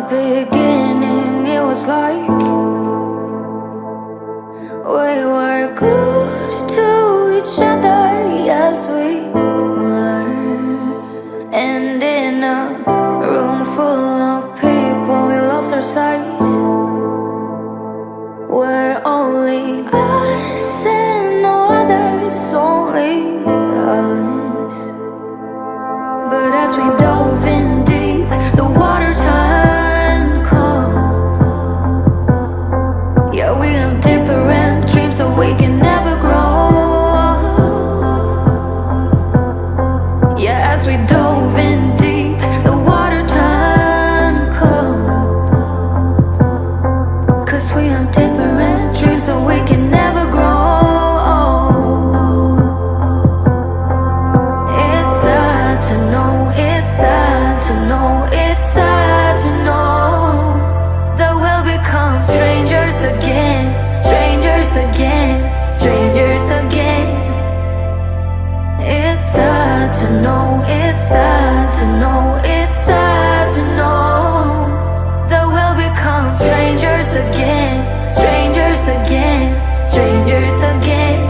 beginning, it was like we were glued to each other, yes we were. And in a room full of people, we lost our sight. We're only us and no others, only us. But as we dove in deep, the water turned cold. Yeah, we have different dreams, so we can never grow. Yeah, as we dove in deep, the water turned cold. 'Cause we have different dreams, so we can never grow. It's sad to know, it's sad to know, it's sad to know that we'll become strangers again, strangers again, strangers again. It's sad to know, it's sad to know, it's sad to know that we'll become strangers again, strangers again, strangers again.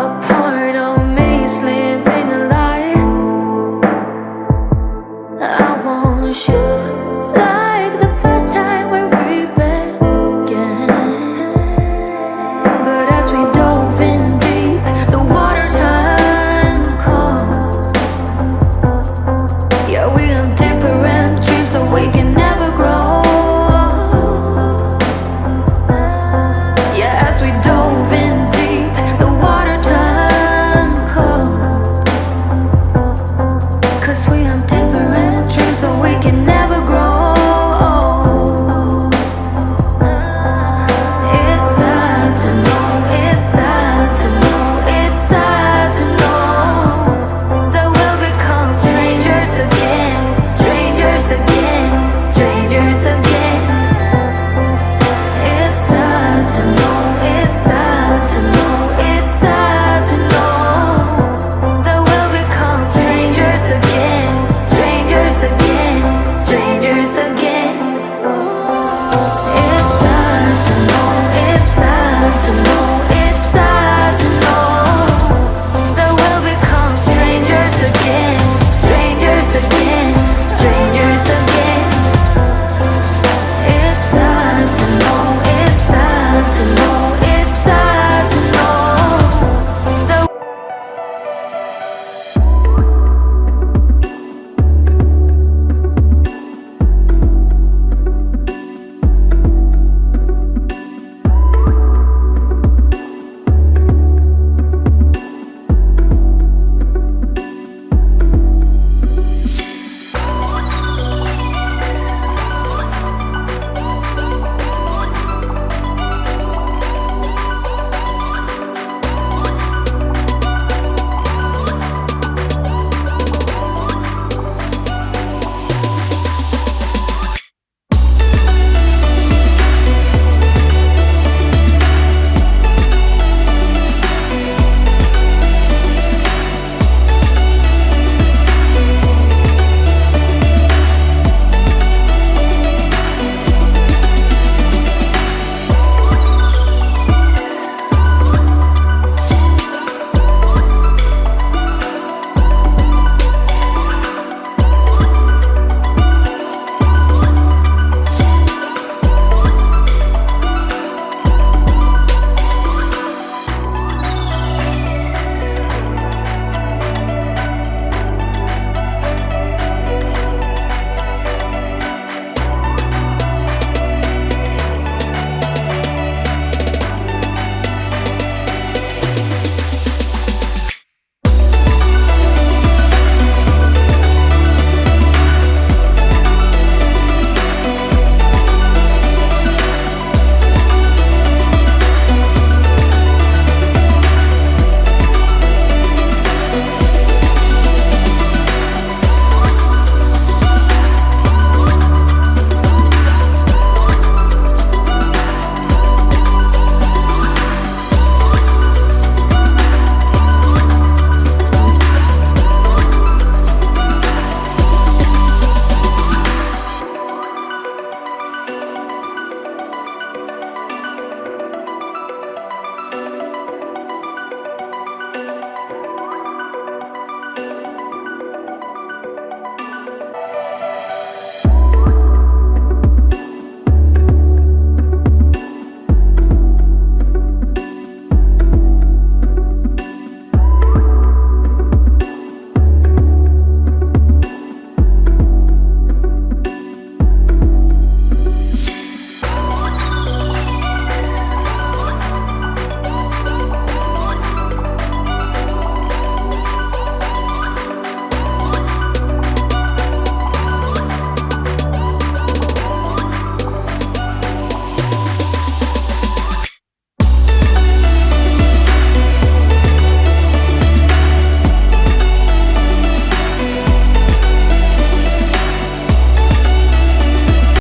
A part of me is living a lie. I want you like the first time when we began. But as we dove in deep, the water turned cold. Yeah, we have